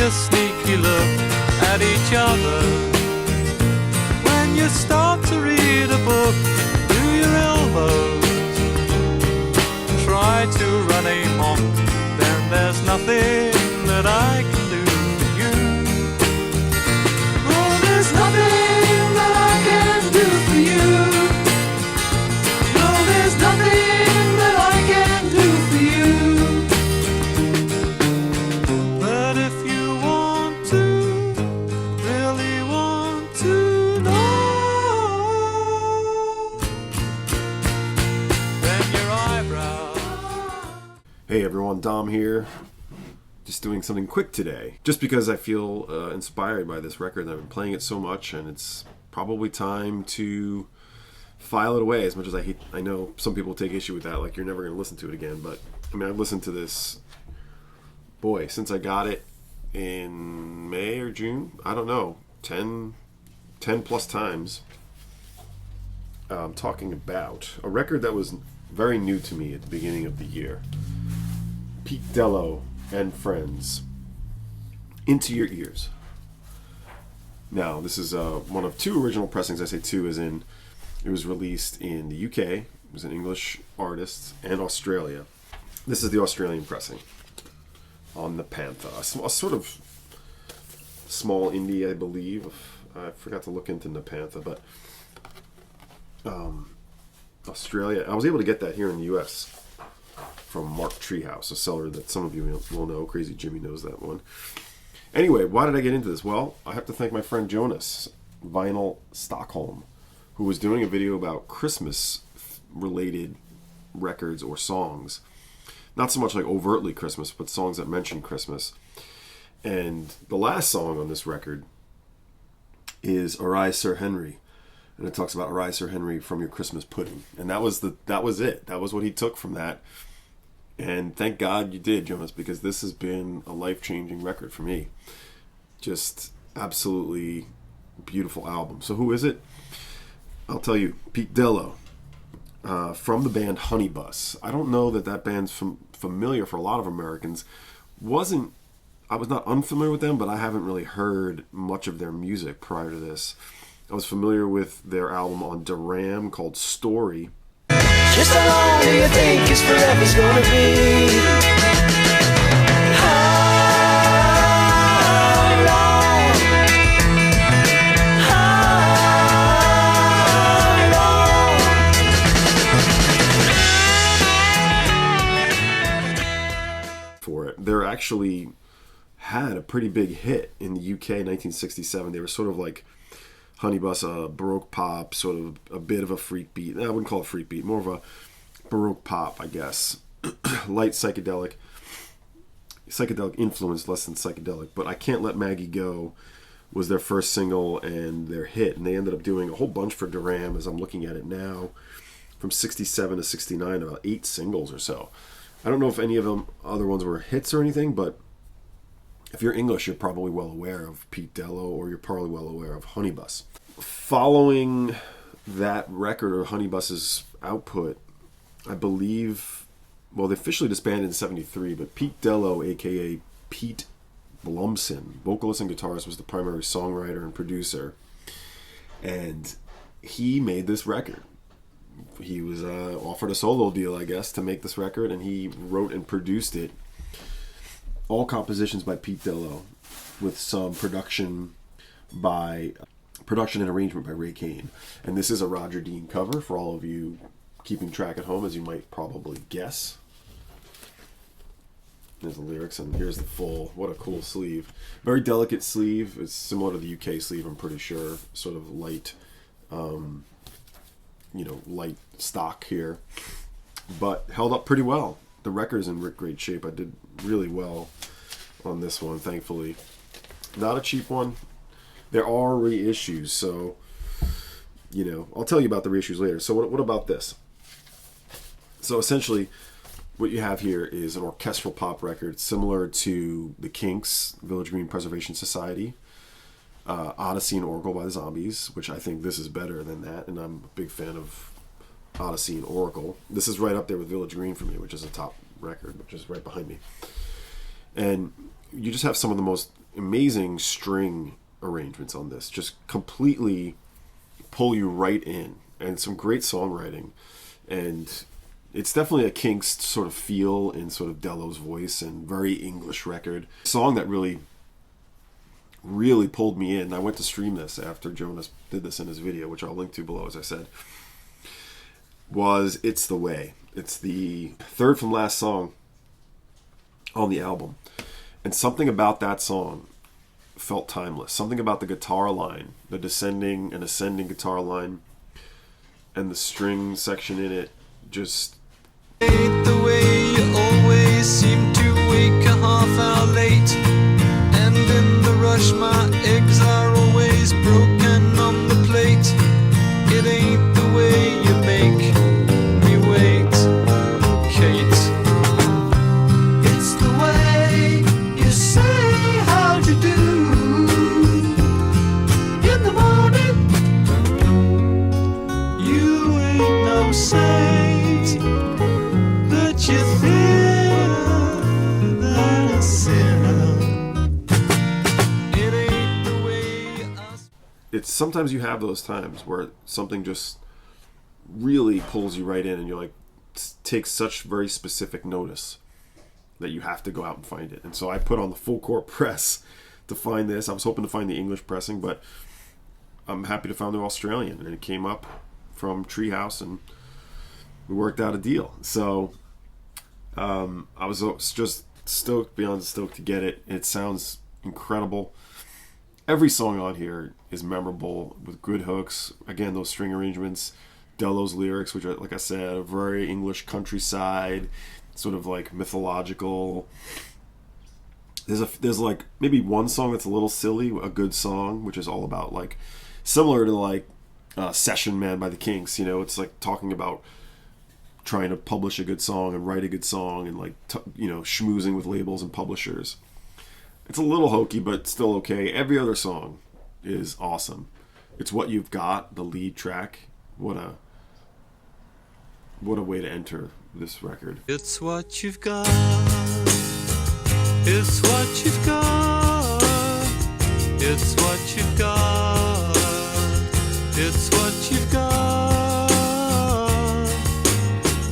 a sneaky look at each other. When you start to read a book, do your elbows try to run amok, then there's nothing that I can do for you. Oh, there's nothing that I can do for you. No, there's nothing that I can do for you. But if you want to, really want to know, then your eyebrows. Hey everyone, Dom here. Just doing something quick today. Just because I feel inspired by this record and I've been playing it so much, and it's probably time to file it away. As much as I know some people take issue with that, like you're never going to listen to it again. But I mean, I've listened to this, boy, since I got it in May or June. I don't know, 10 plus times. I'm talking about a record that was very new to me at the beginning of the year. Pete Dello and Friends, Into Your Ears. Now, this is one of two original pressings. I say two as in it was released in the UK, it was an English artist, and Australia. This is the Australian pressing on the Panther, a sort of small indie, I believe. I forgot to look into Nepantha, but Australia. I was able to get that here in the US from Mark Treehouse, a seller that some of you will know. Crazy Jimmy knows that one. Anyway, why did I get into this? Well, I have to thank my friend Jonas, Vinyl Stockholm, who was doing a video about Christmas-related records or songs. Not so much like overtly Christmas, but songs that mention Christmas. And the last song on this record is Arise Sir Henry. And it talks about Arise Sir Henry from your Christmas pudding. And that was it. That was what he took from that. And thank God you did, Jonas, because this has been a life-changing record for me. Just absolutely beautiful album. So who is it? I'll tell you, Pete Dello, from the band Honey Bus. I don't know that band's familiar for a lot of Americans. I was not unfamiliar with them, but I haven't really heard much of their music prior to this. I was familiar with their album on Duram called Story. Just how long do you think is forever's gonna be? How long? For it. They're actually had a pretty big hit in the UK in 1967. They were sort of like Honey Bus, Baroque pop, sort of a bit of a freak beat. I wouldn't call it freak beat, more of a Baroque pop, I guess. Light psychedelic influence, less than psychedelic. But I Can't Let Maggie Go was their first single and their hit. And they ended up doing a whole bunch for Duram, as I'm looking at it now, from 67 to 69, about 8 singles or so. I don't know if any of them other ones were hits or anything, but if you're English, you're probably well aware of Pete Dello, or you're probably well aware of Honey Bus. Following that record, or Honey Bus's output, I believe, well, they officially disbanded in 73, but Pete Dello, a.k.a. Pete Blumsen, vocalist and guitarist, was the primary songwriter and producer. And he made this record. He was offered a solo deal, I guess, to make this record, and he wrote and produced it. All compositions by Pete Dello, with some production and arrangement by Ray Kane. And this is a Roger Dean cover, for all of you keeping track at home, as you might probably guess. There's the lyrics, and here's the full. What a cool sleeve. Very delicate sleeve. It's similar to the UK sleeve, I'm pretty sure. Sort of light, light stock here. But held up pretty well. The record's in great shape. I did really well on this one, thankfully. Not a cheap one. There are reissues, so, I'll tell you about the reissues later. So what about this? So essentially, what you have here is an orchestral pop record similar to the Kinks' Village Green Preservation Society, Odessey and Oracle by the Zombies, which I think this is better than that, and I'm a big fan of Odessey and Oracle. This is right up there with Village Green for me, which is a top record, which is right behind me. And you just have some of the most amazing string arrangements on this. Just completely pull you right in. And some great songwriting. And it's definitely a Kinks sort of feel in sort of Dello's voice, and very English record. A song that really pulled me in. I went to stream this after Jonas did this in his video, which I'll link to below, as I said, was It's the Way. It's the third from last song on the album. And something about that song felt timeless. Something about the guitar line, the descending and ascending guitar line, and the string section in it, just... Ain't the way you always seem to wake a half hour late, and in the rush my eggs are always broken on the plate. It ain't the way you make me wait, Kate. It's the way you say how'd you do in the morning. You ain't no saint, but you feel that a sinner. It ain't the way I... It's sometimes you have those times where something just really pulls you right in, and you're like, takes such very specific notice that you have to go out and find it. And so I put on the full court press to find this. I was hoping to find the English pressing, but I'm happy to find the Australian, and it came up from Treehouse, and we worked out a deal. So I was just stoked, beyond stoked to get it. It sounds incredible. Every song on here is memorable with good hooks. Again, those string arrangements, Dello's lyrics, which are, like I said, a very English countryside, sort of like mythological. There's like maybe one song that's a little silly, a good song, which is all about like similar to like Session Man by the Kinks. You know, it's like talking about trying to publish a good song and write a good song, and like schmoozing with labels and publishers. It's a little hokey, but still okay. Every other song is awesome. It's What You've Got, the lead track. What a way to enter this record. It's what you've got. It's what you've got. It's what you've got. It's what you've got.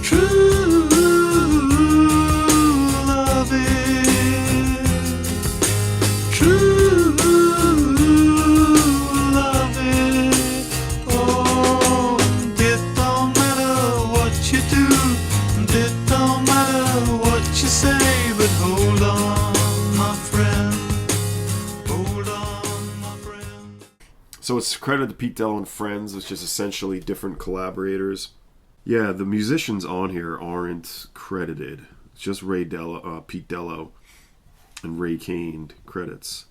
True love is. True love is. Oh, it don't matter what you do. It don't matter what you say, but hold on, my friend. Hold on, my friend. So it's credited to Pete Dello and Friends, which is essentially different collaborators. Yeah, the musicians on here aren't credited. It's just Pete Dello, and Ray Kane credits.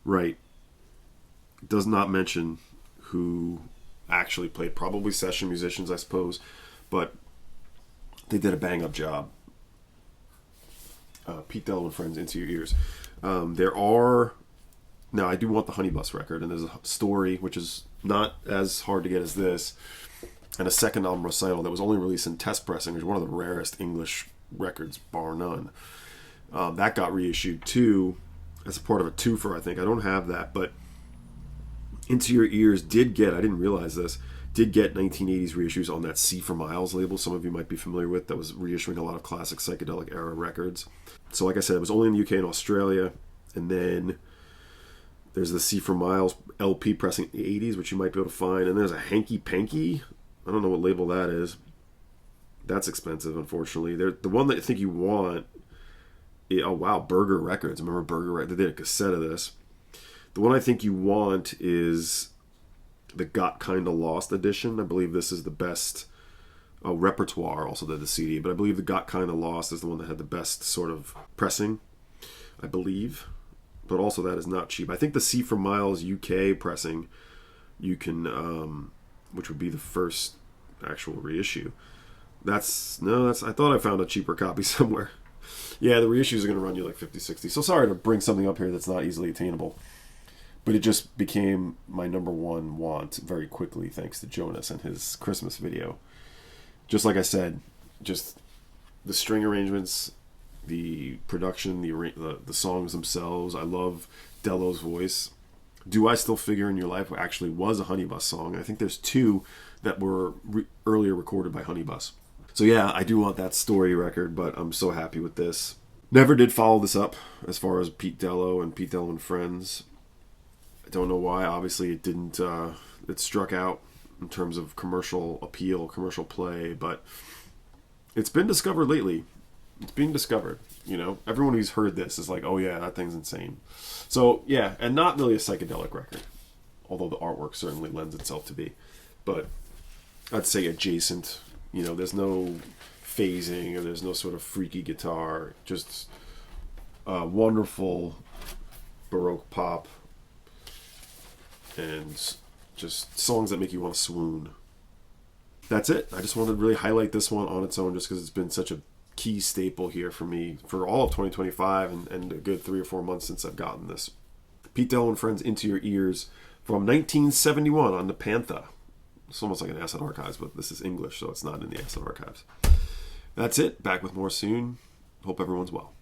Right. Does not mention who actually played. Probably session musicians, I suppose. But they did a bang-up job. Pete Dello and Friends, Into Your Ears. Now, I do want the Honey Bus record, and there's a story, which is not as hard to get as this, and a second album, Recital, that was only released in test pressing, which is one of the rarest English records, bar none. That got reissued, too, as a part of a twofer, I think. I don't have that, but Into Your Ears did get, I didn't realize this, did get 1980s reissues on that C for Miles label, some of you might be familiar with, that was reissuing a lot of classic psychedelic era records. So like I said, it was only in the UK and Australia, and then there's the C for Miles LP pressing in the 80s, which you might be able to find, and there's a Hanky Panky, I don't know what label that is. That's expensive, unfortunately. The one that I think you want, oh wow, Burger Records, remember Burger Records, they did a cassette of this. The one I think you want is the Got Kinda Lost edition. I believe this is the best. Repertoire also did the CD, but I believe the Got Kinda Lost is the one that had the best sort of pressing, I believe. But also that is not cheap. I think the C for Miles UK pressing, you can, which would be the first actual reissue. I thought I found a cheaper copy somewhere. Yeah, the reissues are going to run you like 50, 60. So sorry to bring something up here that's not easily attainable. But it just became my number one want very quickly, thanks to Jonas and his Christmas video. Just like I said, just the string arrangements the production, the songs themselves. I love Dello's voice. Do I Still Figure in Your Life actually was a Honey Bus song. I think there's two that were earlier recorded by Honey Bus. So yeah, I do want that Story record, but I'm so happy with this. Never did follow this up as far as Pete Dello and Pete Dello and Friends. I don't know why. Obviously it didn't, it struck out in terms of commercial appeal, commercial play, but it's been discovered lately. It's being discovered, you know. Everyone who's heard this is like, oh yeah, that thing's insane. So yeah, and not really a psychedelic record, although the artwork certainly lends itself to be. But I'd say adjacent. You know, there's no phasing or there's no sort of freaky guitar. Just wonderful Baroque pop and just songs that make you want to swoon. That's it. I just wanted to really highlight this one on its own just because it's been such a key staple here for me for all of 2025 and a good 3 or 4 months since I've gotten this. Pete Dello and Friends, Into Your Ears from 1971 on the Pantha. It's almost like an Acid Archives, but this is English, so it's not in the Acid Archives. That's it. Back with more soon. Hope everyone's well.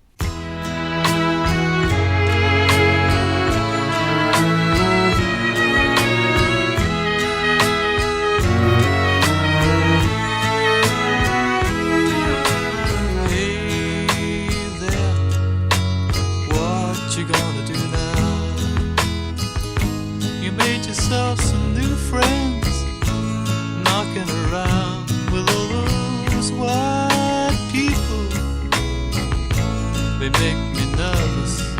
Yourself some new friends, knocking around with all those white people. They make me nervous.